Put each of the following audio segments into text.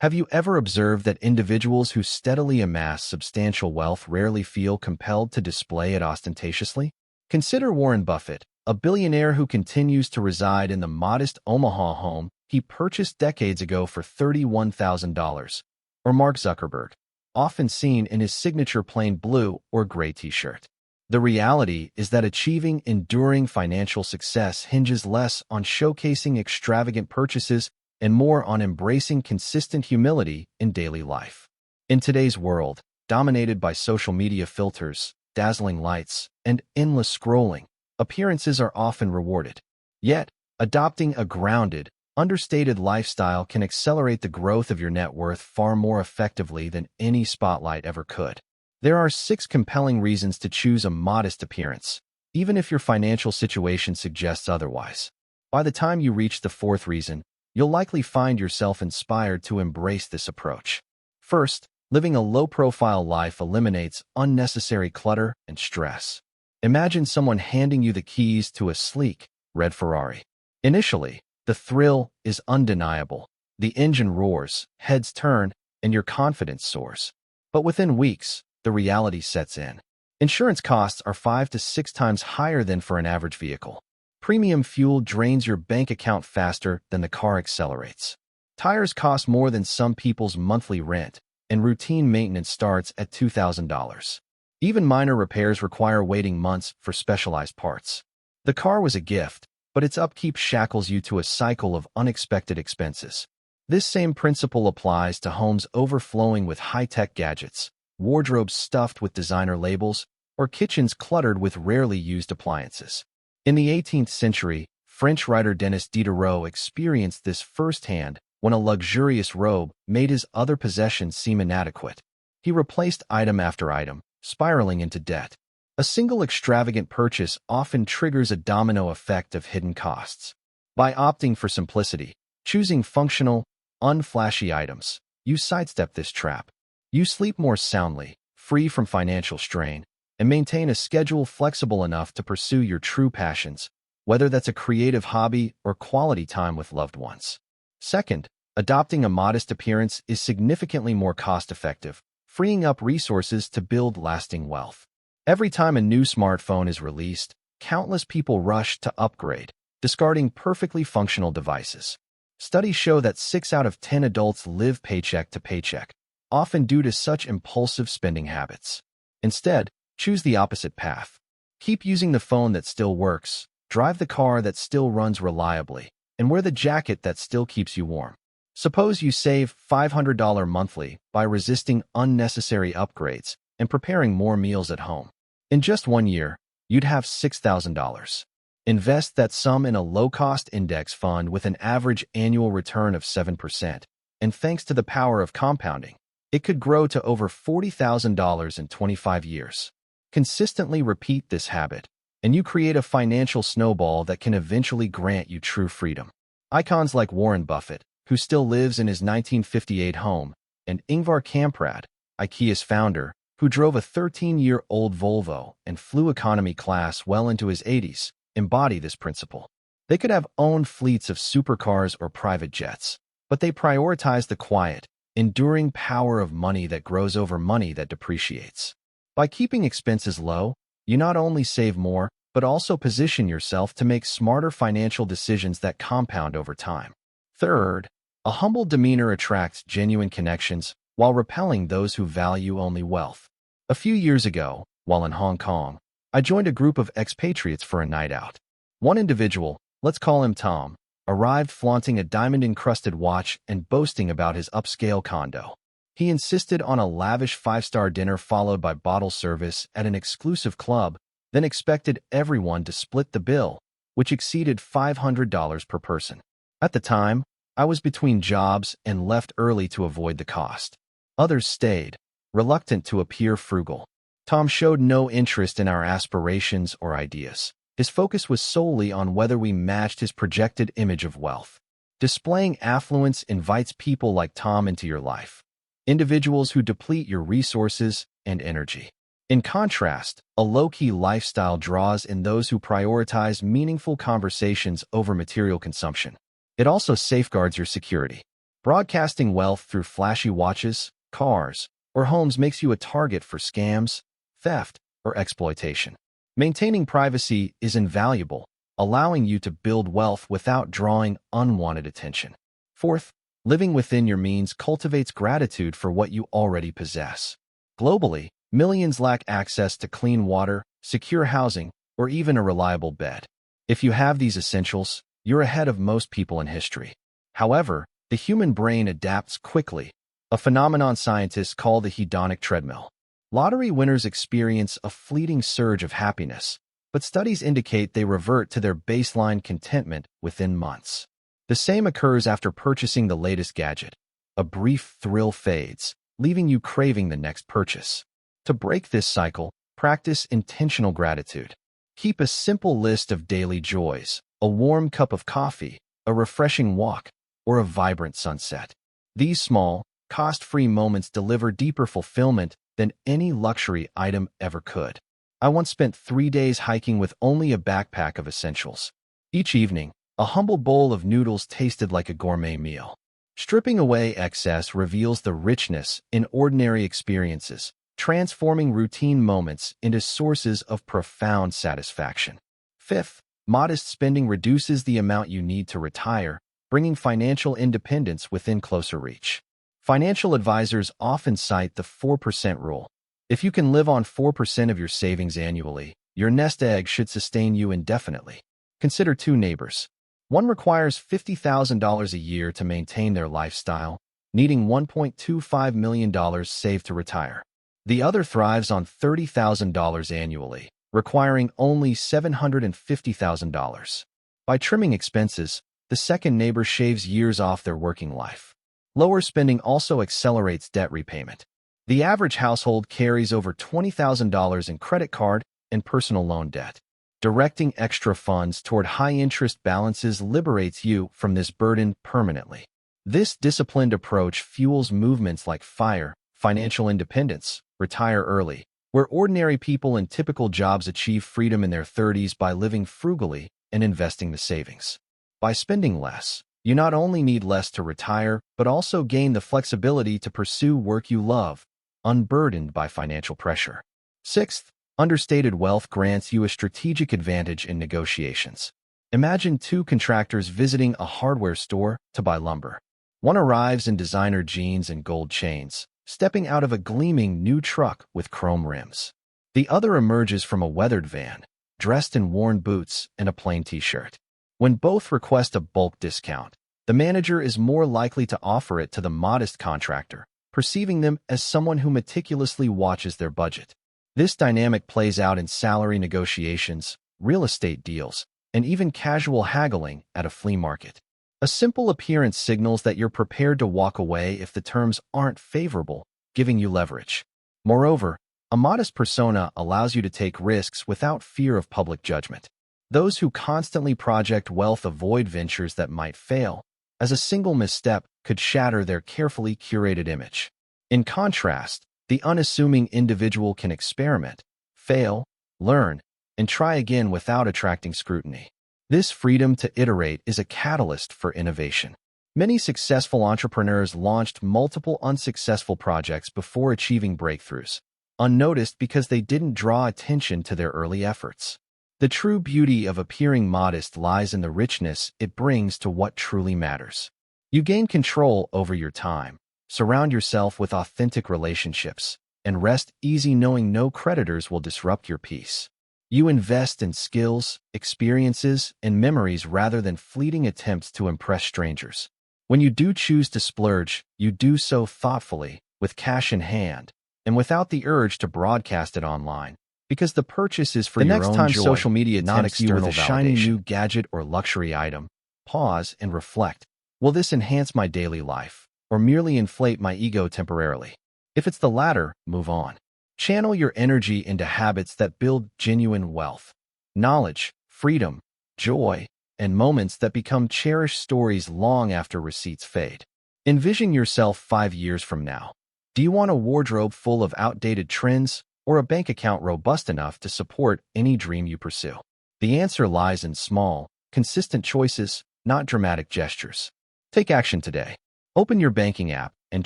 Have you ever observed that individuals who steadily amass substantial wealth rarely feel compelled to display it ostentatiously? Consider Warren Buffett, a billionaire who continues to reside in the modest Omaha home he purchased decades ago for $31,000, or Mark Zuckerberg, often seen in his signature plain blue or gray t-shirt. The reality is that achieving enduring financial success hinges less on showcasing extravagant purchases and more on embracing consistent humility in daily life. In today's world, dominated by social media filters, dazzling lights, and endless scrolling, appearances are often rewarded. Yet, adopting a grounded, understated lifestyle can accelerate the growth of your net worth far more effectively than any spotlight ever could. There are 6 compelling reasons to choose a modest appearance, even if your financial situation suggests otherwise. By the time you reach the 4th reason, you'll likely find yourself inspired to embrace this approach. First, living a low-profile life eliminates unnecessary clutter and stress. Imagine someone handing you the keys to a sleek, red Ferrari. Initially, the thrill is undeniable. The engine roars, heads turn, and your confidence soars. But within weeks, the reality sets in. Insurance costs are 5 to 6 times higher than for an average vehicle. Premium fuel drains your bank account faster than the car accelerates. Tires cost more than some people's monthly rent, and routine maintenance starts at $2,000. Even minor repairs require waiting months for specialized parts. The car was a gift, but its upkeep shackles you to a cycle of unexpected expenses. This same principle applies to homes overflowing with high-tech gadgets, wardrobes stuffed with designer labels, or kitchens cluttered with rarely used appliances. In the 18th century, French writer Denis Diderot experienced this firsthand when a luxurious robe made his other possessions seem inadequate. He replaced item after item, spiraling into debt. A single extravagant purchase often triggers a domino effect of hidden costs. By opting for simplicity, choosing functional, unflashy items, you sidestep this trap. You sleep more soundly, free from financial strain, and maintain a schedule flexible enough to pursue your true passions, whether that's a creative hobby or quality time with loved ones. Second, adopting a modest appearance is significantly more cost-effective, freeing up resources to build lasting wealth. Every time a new smartphone is released, countless people rush to upgrade, discarding perfectly functional devices. Studies show that 6 out of 10 adults live paycheck to paycheck, often due to such impulsive spending habits. Instead, choose the opposite path. Keep using the phone that still works, drive the car that still runs reliably, and wear the jacket that still keeps you warm. Suppose you save $500 monthly by resisting unnecessary upgrades and preparing more meals at home. In just 1 year, you'd have $6,000. Invest that sum in a low-cost index fund with an average annual return of 7%, and thanks to the power of compounding, it could grow to over $40,000 in 25 years. Consistently repeat this habit, and you create a financial snowball that can eventually grant you true freedom. Icons like Warren Buffett, who still lives in his 1958 home, and Ingvar Kamprad, IKEA's founder, who drove a 13-year-old Volvo and flew economy class well into his 80s, embody this principle. They could have owned fleets of supercars or private jets, but they prioritize the quiet, enduring power of money that grows over money that depreciates. By keeping expenses low, you not only save more, but also position yourself to make smarter financial decisions that compound over time. Third, a humble demeanor attracts genuine connections while repelling those who value only wealth. A few years ago, while in Hong Kong, I joined a group of expatriates for a night out. One individual, let's call him Tom, arrived flaunting a diamond-encrusted watch and boasting about his upscale condo. He insisted on a lavish 5-star dinner followed by bottle service at an exclusive club, then expected everyone to split the bill, which exceeded $500 per person. At the time, I was between jobs and left early to avoid the cost. Others stayed, reluctant to appear frugal. Tom showed no interest in our aspirations or ideas. His focus was solely on whether we matched his projected image of wealth. Displaying affluence invites people like Tom into your life. Individuals who deplete your resources and energy. In contrast, a low-key lifestyle draws in those who prioritize meaningful conversations over material consumption. It also safeguards your security. Broadcasting wealth through flashy watches, cars, or homes makes you a target for scams, theft, or exploitation. Maintaining privacy is invaluable, allowing you to build wealth without drawing unwanted attention. Fourth, living within your means cultivates gratitude for what you already possess. Globally, millions lack access to clean water, secure housing, or even a reliable bed. If you have these essentials, you're ahead of most people in history. However, the human brain adapts quickly, a phenomenon scientists call the hedonic treadmill. Lottery winners experience a fleeting surge of happiness, but studies indicate they revert to their baseline contentment within months. The same occurs after purchasing the latest gadget. A brief thrill fades, leaving you craving the next purchase. To break this cycle, practice intentional gratitude. Keep a simple list of daily joys, a warm cup of coffee, a refreshing walk, or a vibrant sunset. These small, cost-free moments deliver deeper fulfillment than any luxury item ever could. I once spent 3 days hiking with only a backpack of essentials. Each evening, a humble bowl of noodles tasted like a gourmet meal. Stripping away excess reveals the richness in ordinary experiences, transforming routine moments into sources of profound satisfaction. Fifth, modest spending reduces the amount you need to retire, bringing financial independence within closer reach. Financial advisors often cite the 4% rule. If you can live on 4% of your savings annually, your nest egg should sustain you indefinitely. Consider two neighbors. One requires $50,000 a year to maintain their lifestyle, needing $1.25 million saved to retire. The other thrives on $30,000 annually, requiring only $750,000. By trimming expenses, the second neighbor shaves years off their working life. Lower spending also accelerates debt repayment. The average household carries over $20,000 in credit card and personal loan debt. Directing extra funds toward high-interest balances liberates you from this burden permanently. This disciplined approach fuels movements like FIRE, financial independence, retire early, where ordinary people in typical jobs achieve freedom in their 30s by living frugally and investing the savings. By spending less, you not only need less to retire, but also gain the flexibility to pursue work you love, unburdened by financial pressure. Sixth, understated wealth grants you a strategic advantage in negotiations. Imagine two contractors visiting a hardware store to buy lumber. One arrives in designer jeans and gold chains, stepping out of a gleaming new truck with chrome rims. The other emerges from a weathered van, dressed in worn boots and a plain t-shirt. When both request a bulk discount, the manager is more likely to offer it to the modest contractor, perceiving them as someone who meticulously watches their budget. This dynamic plays out in salary negotiations, real estate deals, and even casual haggling at a flea market. A simple appearance signals that you're prepared to walk away if the terms aren't favorable, giving you leverage. Moreover, a modest persona allows you to take risks without fear of public judgment. Those who constantly project wealth avoid ventures that might fail, as a single misstep could shatter their carefully curated image. In contrast, the unassuming individual can experiment, fail, learn, and try again without attracting scrutiny. This freedom to iterate is a catalyst for innovation. Many successful entrepreneurs launched multiple unsuccessful projects before achieving breakthroughs, unnoticed because they didn't draw attention to their early efforts. The true beauty of appearing modest lies in the richness it brings to what truly matters. You gain control over your time, surround yourself with authentic relationships, and rest easy knowing no creditors will disrupt your peace. You invest in skills, experiences, and memories rather than fleeting attempts to impress strangers. When you do choose to splurge, you do so thoughtfully, with cash in hand, and without the urge to broadcast it online. Because the purchase is for your own joy. The next time social media tempts you with a shiny new gadget or luxury item, pause and reflect. Will this enhance my daily life, or merely inflate my ego temporarily? If it's the latter, move on. Channel your energy into habits that build genuine wealth, knowledge, freedom, joy, and moments that become cherished stories long after receipts fade. Envision yourself 5 years from now. Do you want a wardrobe full of outdated trends, or a bank account robust enough to support any dream you pursue? The answer lies in small, consistent choices, not dramatic gestures. Take action today. Open your banking app and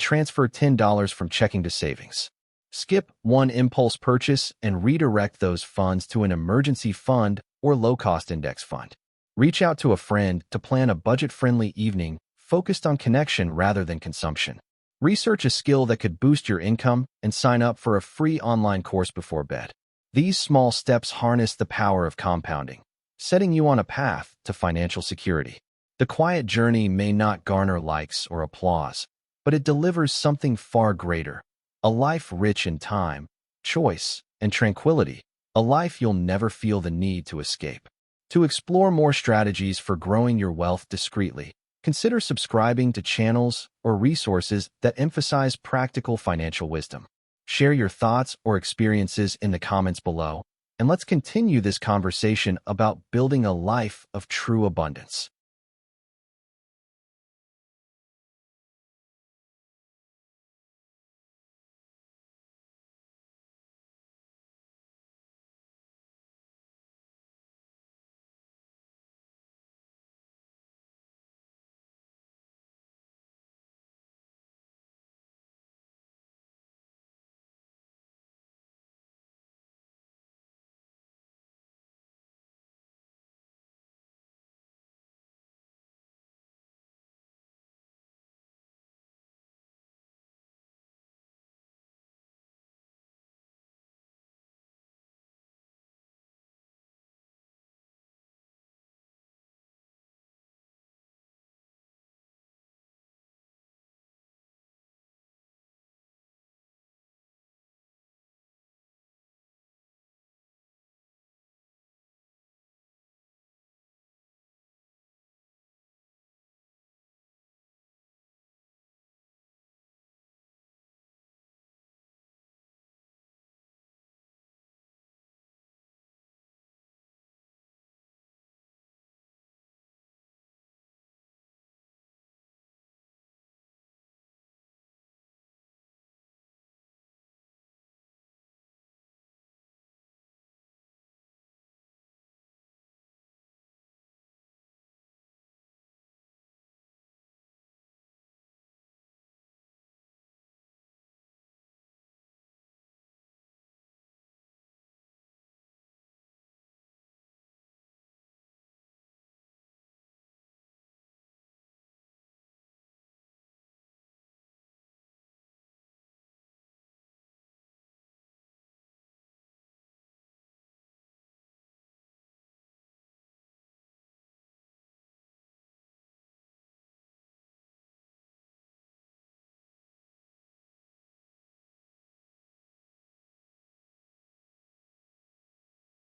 transfer $10 from checking to savings. Skip one impulse purchase and redirect those funds to an emergency fund or low-cost index fund. Reach out to a friend to plan a budget-friendly evening focused on connection rather than consumption. Research a skill that could boost your income and sign up for a free online course before bed. These small steps harness the power of compounding, setting you on a path to financial security. The quiet journey may not garner likes or applause, but it delivers something far greater. A life rich in time, choice, and tranquility. A life you'll never feel the need to escape. To explore more strategies for growing your wealth discreetly, consider subscribing to channels or resources that emphasize practical financial wisdom. Share your thoughts or experiences in the comments below, and let's continue this conversation about building a life of true abundance.